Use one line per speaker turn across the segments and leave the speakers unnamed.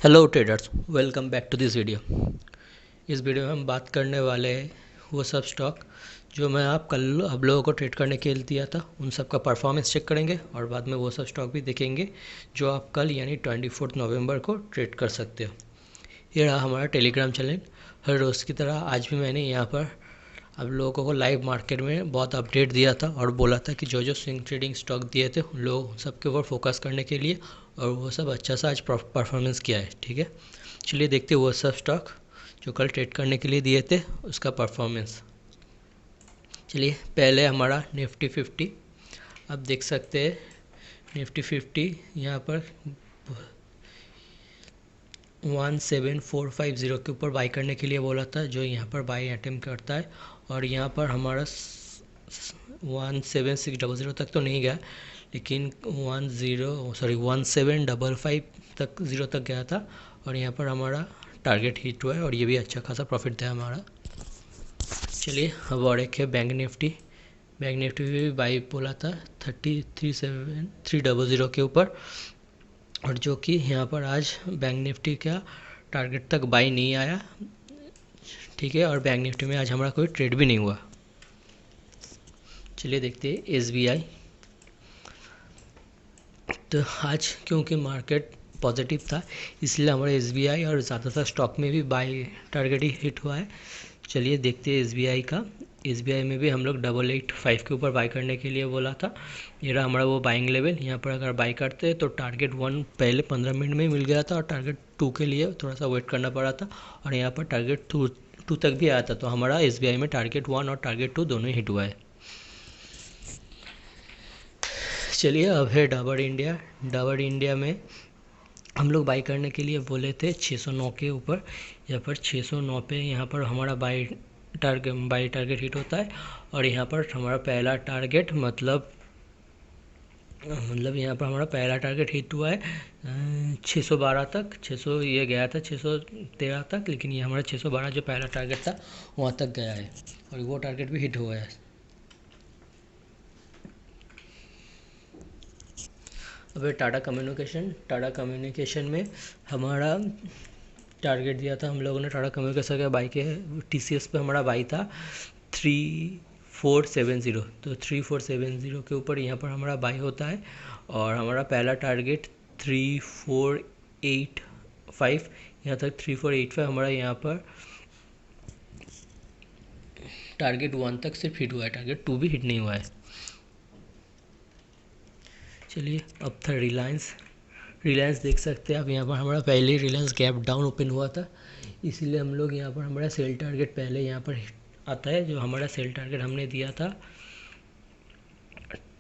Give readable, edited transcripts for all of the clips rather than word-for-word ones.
Hello traders, welcome back to this video. इस video में हम बात करने वाले हैं वो सब स्टॉक जो मैं कल आप लोगों को ट्रेड करने के लिए दिया था, उन सब का परफॉर्मेंस चेक करेंगे और बाद में वो सब स्टॉक भी देखेंगे जो आप कल यानी 24 नवंबर को ट्रेड कर सकते हो। ये रहा हमारा टेलीग्राम चैनल। हर रोज़ की तरह आज भी मैंने यहाँ पर आप लोगों को लाइव मार्केट में बहुत अपडेट दिया था और बोला था कि जो जो स्विंग ट्रेडिंग स्टॉक दिए थे उन लोग सबके ऊपर फोकस करने के लिए, और वो सब अच्छा सा आज परफॉर्मेंस किया है। ठीक है, चलिए देखते वो सब स्टॉक जो कल ट्रेड करने के लिए दिए थे उसका परफॉर्मेंस। चलिए पहले हमारा निफ्टी 50, आप देख सकते हैं निफ्टी 50 यहाँ पर 17450 के ऊपर बाई करने के लिए बोला था, जो यहाँ पर बाई अटेम्प्ट करता है। और यहाँ पर हमारा 17600 तक तो नहीं गया, लेकिन 1755 तक 0 तक गया था और यहाँ पर हमारा टारगेट हिट हुआ है और ये भी अच्छा खासा प्रॉफिट था हमारा। चलिए अब और एक है बैंक निफ्टी। बैंक निफ्टी भी बाई बोला था 33300 के ऊपर, और जो कि यहाँ पर आज बैंक निफ्टी का टारगेट तक बाई नहीं आया। ठीक है, और बैंक निफ्टी में आज हमारा कोई ट्रेड भी नहीं हुआ। चलिए देखते हैं SBI। तो आज क्योंकि मार्केट पॉजिटिव था इसलिए हमारे SBI और ज़्यादातर स्टॉक में भी बाई टारगेट ही हिट हुआ है। चलिए देखते हैं SBI का। SBI में भी हम लोग 885 के ऊपर बाई करने के लिए बोला था। ये रहा हमारा वो बाइंग लेवल। यहाँ पर अगर बाई करते हैं तो टारगेट 1 पहले 15 मिनट में ही मिल गया था और टारगेट 2 के लिए थोड़ा सा वेट करना पड़ा था, और यहाँ पर टारगेट 2 तक भी आया था। तो हमारा SBI में टारगेट 1 और टारगेट 2 दोनों ही हिट हुआ है। चलिए अब है डाबर इंडिया। डाबर इंडिया में हम लोग बाई करने के लिए बोले थे 609 के ऊपर। यहाँ पर 609 पे यहाँ पर हमारा बाई टारगेट हिट होता है, और यहाँ पर हमारा पहला टारगेट मतलब यहाँ पर हमारा पहला टारगेट हिट हुआ है 612 तक। 600 ये गया था 613 तक, लेकिन ये हमारा 612 जो पहला टारगेट था वहाँ तक गया है और वो टारगेट भी हिट हुआ है। अब टाटा कम्युनिकेशन में हमारा टारगेट दिया था हम लोगों ने टाटा कम्युनिकेशन का बाई के TCS पे हमारा बाई था 3470। तो 3470 के ऊपर यहाँ पर हमारा बाई होता है, और हमारा पहला टारगेट 3485, यहाँ तक 3485 हमारा यहाँ पर टारगेट 1 तक सिर्फ हिट हुआ है, टारगेट 2 भी हिट नहीं हुआ है। चलिए अब था रिलायंस देख सकते हैं आप। यहाँ पर हमारा पहले रिलायंस गैप डाउन ओपन हुआ था, इसीलिए हम लोग यहाँ पर हमारा सेल टारगेट पहले यहाँ पर आता है। जो हमारा सेल टारगेट हमने दिया था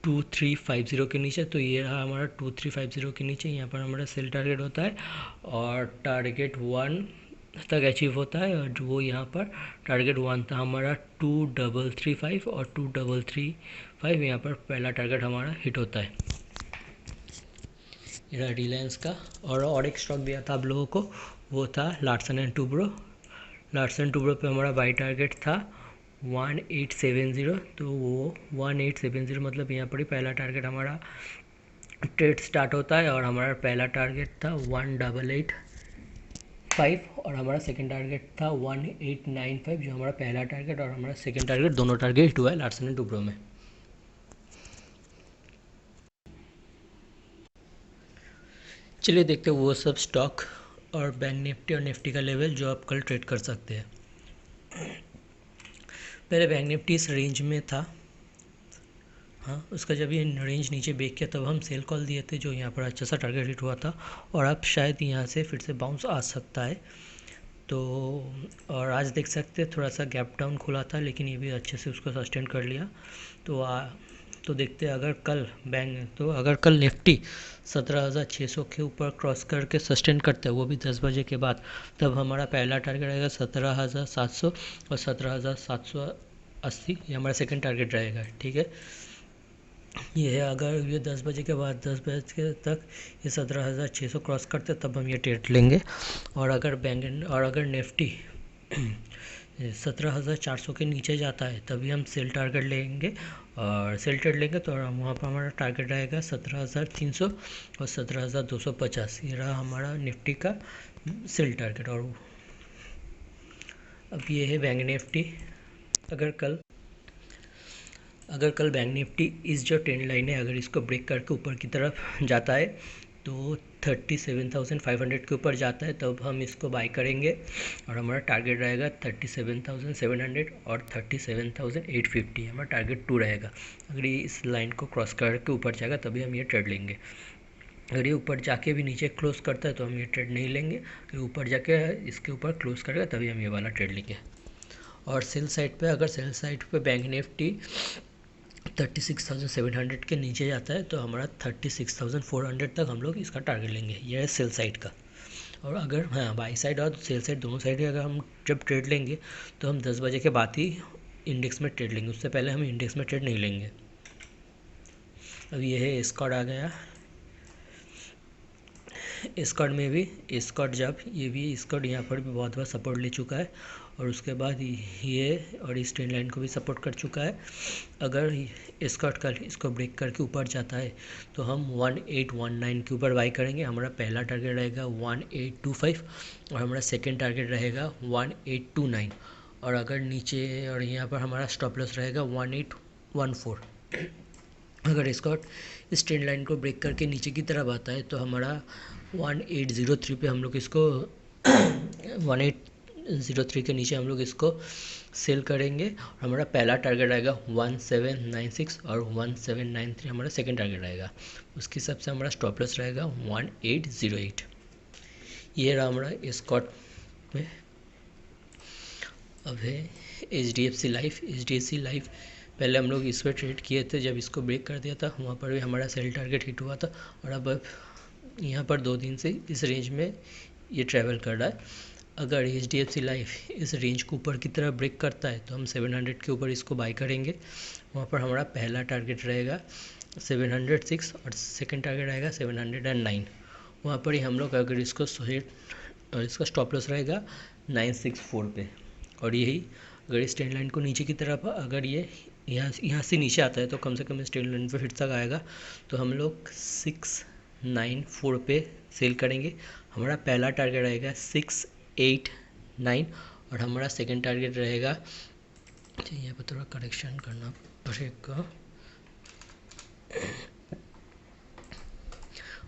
2350 के नीचे, तो ये रहा हमारा 2350 के नीचे यहाँ पर हमारा सेल टारगेट होता है और टारगेट 1 तक अचीव होता है। और जो वो यहाँ पर टारगेट 1 था हमारा 2335 और 2335 यहाँ पर पहला टारगेट हमारा हिट होता है। ये रिलायंस का। और एक स्टॉक दिया था आप लोगों को, वो था Larsen and Toubro. Larsen Toubro पे हमारा बाई टारगेट था 1870। तो वो 1870 मतलब यहाँ पर ही पहला टारगेट हमारा ट्रेड स्टार्ट होता है, और हमारा पहला टारगेट था 1885 और हमारा सेकंड टारगेट था 1895, जो हमारा पहला टारगेट और हमारा सेकंड टारगेट दोनों टारगेट हिट हुआ है लार्सन एंड टुब्रो में। चलिए देखते हैं वो सब स्टॉक और बैंक निफ्टी और निफ्टी का लेवल जो आप कल ट्रेड कर सकते हैं। पहले बैंक निफ्टी इस रेंज में था, हाँ उसका जब ये रेंज नीचे ब्रेक किया तब हम सेल कॉल दिए थे, जो यहाँ पर अच्छा सा टारगेट हिट हुआ था, और अब शायद यहाँ से फिर से बाउंस आ सकता है। तो और आज देख सकते हैं थोड़ा सा गैप डाउन खुला था, लेकिन ये भी अच्छे से उसको सस्टेन कर लिया। तो देखते हैं अगर कल निफ्टी 17,600 के ऊपर क्रॉस करके सस्टेन करते हैं, वो भी 10 बजे के बाद, तब हमारा पहला टारगेट रहेगा 17,700 और 17,780 ये हमारा सेकंड टारगेट रहेगा। ठीक है, ये है अगर ये 10 बजे के बाद 10 बजे तक ये 17,600 क्रॉस करते तब हम ये ट्रेड लेंगे। और अगर निफ्टी 17,400 के नीचे जाता है तभी हम सेल टारगेट लेंगे, और सेल ट्रेड लेंगे तो वहाँ पर हमारा टारगेट रहेगा 17,300 और 17,250। ये रहा हमारा निफ्टी का सेल टारगेट। और अब ये है बैंक निफ्टी। अगर कल बैंक निफ्टी इस जो ट्रेंड लाइन है अगर इसको ब्रेक करके ऊपर की तरफ जाता है तो 37,500 के ऊपर जाता है तब हम इसको बाय करेंगे, और हमारा टारगेट रहेगा 37,700 और 37,850। हमारा टारगेट 2 रहेगा। अगर ये इस लाइन को क्रॉस करके ऊपर जाएगा तभी हम ये ट्रेड लेंगे। अगर ये ऊपर जाके भी नीचे क्लोज करता है तो हम ये ट्रेड नहीं लेंगे। अगर ऊपर जाके इसके ऊपर क्लोज करेगा तभी हम ये वाला ट्रेड लेंगे। और सेल साइड पे, अगर सेल साइड पे बैंक निफ्टी 36,700 के नीचे जाता है तो हमारा 36,400 तक हम लोग इसका टारगेट लेंगे। यह है सेल साइड का। और अगर बाई साइड और सेल साइड दोनों साइड अगर हम जब ट्रेड लेंगे तो हम 10 बजे के बाद ही इंडेक्स में ट्रेड लेंगे, उससे पहले हम इंडेक्स में ट्रेड नहीं लेंगे। अब ये है स्कॉट आ गया। स्कॉट में भी जब ये भी स्कॉट यहाँ पर भी बहुत बार सपोर्ट ले चुका है, और उसके बाद ये और इस ट्रेंड लाइन को भी सपोर्ट कर चुका है। अगर स्कॉट कल इसको ब्रेक करके ऊपर जाता है तो हम 1819 के ऊपर बाई करेंगे। हमारा पहला टारगेट रहेगा 1825 और हमारा सेकेंड टारगेट रहेगा 1829। और अगर नीचे, और यहाँ पर हमारा स्टॉप लॉस रहेगा 1814। अगर स्कॉट इस ट्रेंड लाइन को ब्रेक करके नीचे की तरफ आता है तो हमारा 1803 पे हम लोग इसको 1803 के नीचे हम लोग इसको सेल करेंगे। और हमारा पहला टारगेट रहेगा 1796 और 1793 हमारा सेकेंड टारगेट रहेगा। उसके हिसाब से हमारा स्टॉप लॉस रहेगा 1808। ये रहा हमारा स्कॉट में। अब है HDFC लाइफ। पहले हम लोग इस पर ट्रेड किए थे, जब इसको ब्रेक कर दिया था वहाँ पर भी हमारा सेल टारगेट हिट हुआ था, और अब यहाँ पर 2 दिन से इस रेंज में ये ट्रैवल कर रहा है। अगर HDFC लाइफ इस रेंज को ऊपर की तरफ ब्रेक करता है तो हम 700 के ऊपर इसको बाय करेंगे। वहाँ पर हमारा पहला टारगेट रहेगा 706 और सेकंड टारगेट रहेगा 709। वहाँ पर ही हम लोग अगर इसको और इसका स्टॉप लॉस रहेगा 964 पे। और यही अगर इस ट्रेंड लाइन को नीचे की तरफ अगर ये यहाँ से नीचे आता है तो कम से कम इस ट्रेंड लाइन पर फिर तक आएगा तो हम लोग 694 पे सेल करेंगे। हमारा पहला टारगेट रहेगा 689 और हमारा सेकंड टारगेट रहेगा, यहाँ पर थोड़ा करेक्शन करना पड़ेगा,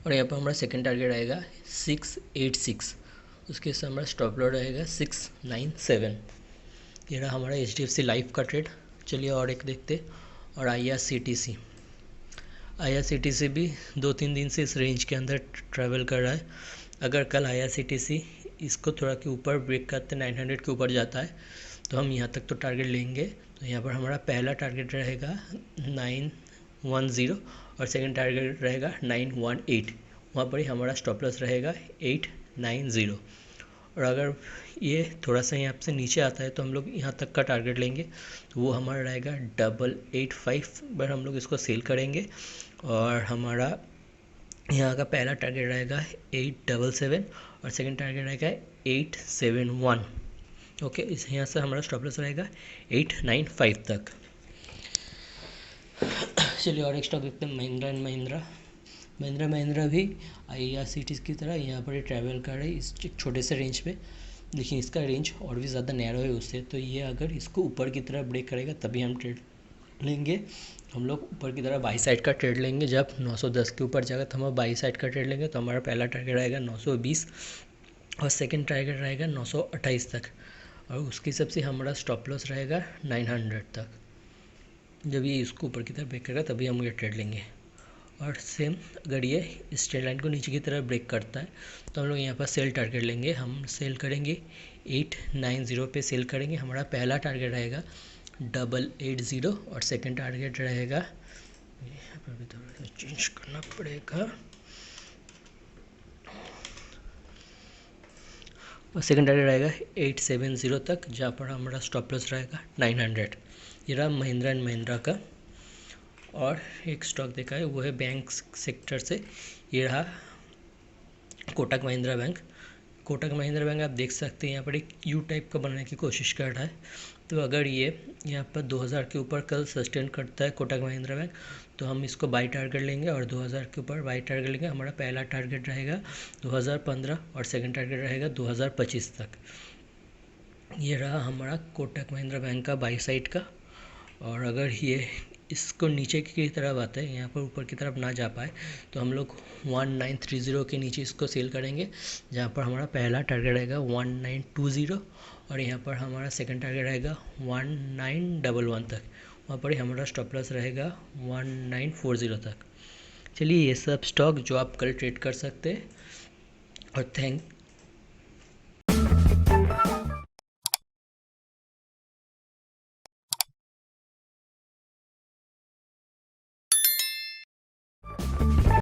और यहाँ पर हमारा सेकंड टारगेट रहेगा 686। उसके साथ हमारा स्टॉप लॉस रहेगा 697। ये रहा हमारा HDFC लाइफ का ट्रेड। चलिए और एक देखते। और IRCTC भी 2-3 दिन से इस रेंज के अंदर ट्रैवल कर रहा है। अगर कल IRCTC इसको थोड़ा के ऊपर ब्रेक करते 900 के ऊपर जाता है तो हम यहाँ तक तो टारगेट लेंगे। तो यहाँ पर हमारा पहला टारगेट रहेगा 910 और सेकंड टारगेट रहेगा 918। वहाँ पर ही हमारा स्टॉप लॉस रहेगा 890। और अगर ये थोड़ा सा यहाँ से नीचे आता है तो हम लोग यहाँ तक का टारगेट लेंगे, तो वो हमारा रहेगा 885 पर हम लोग इसको सेल करेंगे। और हमारा यहाँ का पहला टारगेट रहेगा 877 और सेकंड टारगेट रहेगा 871। ओके, इस यहाँ से हमारा स्टॉप लॉस रहेगा 895 तक। चलिए और एक स्टॉक देखते हैं, महिंद्रा भी IRCTC की तरह यहाँ पर ट्रैवल कर रही है इस छोटे से रेंज पे, लेकिन इसका रेंज और भी ज़्यादा नैरो है उससे। तो ये अगर इसको ऊपर की तरफ ब्रेक करेगा तभी हम ट्रेड लेंगे। हम लोग ऊपर की तरफ बाई साइड का ट्रेड लेंगे। जब 910 के ऊपर जाएगा तो हम बाई साइड का ट्रेड लेंगे। तो हमारा पहला टारगेट रहेगा 920 और सेकेंड टारगेट रहेगा 928 तक, और उसके हिसाब से हमारा स्टॉप लॉस रहेगा 900 तक। जब ये इसको ऊपर की तरफ ब्रेक करेगा तभी हम ये ट्रेड लेंगे। और सेम अगर ये इस ट्रेंड लाइन को नीचे की तरफ ब्रेक करता है तो हम लोग यहाँ पर सेल टारगेट लेंगे। हम सेल करेंगे 890 पे सेल करेंगे। हमारा पहला टारगेट रहेगा 880 और सेकंड टारगेट रहेगा, यहाँ पर भी थोड़ा सा चेंज करना पड़ेगा, और सेकंड टारगेट रहेगा 870 तक, जहाँ पर हमारा स्टॉप लॉस रहेगा 900। ये रहा महिंद्रा एंड महिंद्रा का। और एक स्टॉक देखा है वो है बैंक सेक्टर से, ये रहा कोटक महिंद्रा बैंक। कोटक महिंद्रा बैंक आप देख सकते हैं यहाँ पर एक यू टाइप का बनाने की कोशिश कर रहा है। तो अगर ये यहाँ पर 2000 के ऊपर कल सस्टेन करता है कोटक महिंद्रा बैंक, तो हम इसको बाई टारगेट लेंगे और 2000 के ऊपर बाई टारगेट लेंगे। हमारा पहला टारगेट रहेगा 2015 और सेकंड टारगेट रहेगा 2025 तक। ये रहा हमारा कोटक महिंद्रा बैंक का बाई साइड का। और अगर ये इसको नीचे की तरफ आता है, यहाँ पर ऊपर की तरफ ना जा पाए, तो हम लोग 1930 के नीचे इसको सेल करेंगे, जहाँ पर हमारा पहला टारगेट रहेगा 1920 और यहाँ पर हमारा सेकंड टारगेट रहेगा 1911 तक। वहाँ पर ही हमारा स्टॉप लॉस रहेगा 1940 तक। चलिए ये सब स्टॉक जो आप कल ट्रेड कर सकते हैं। और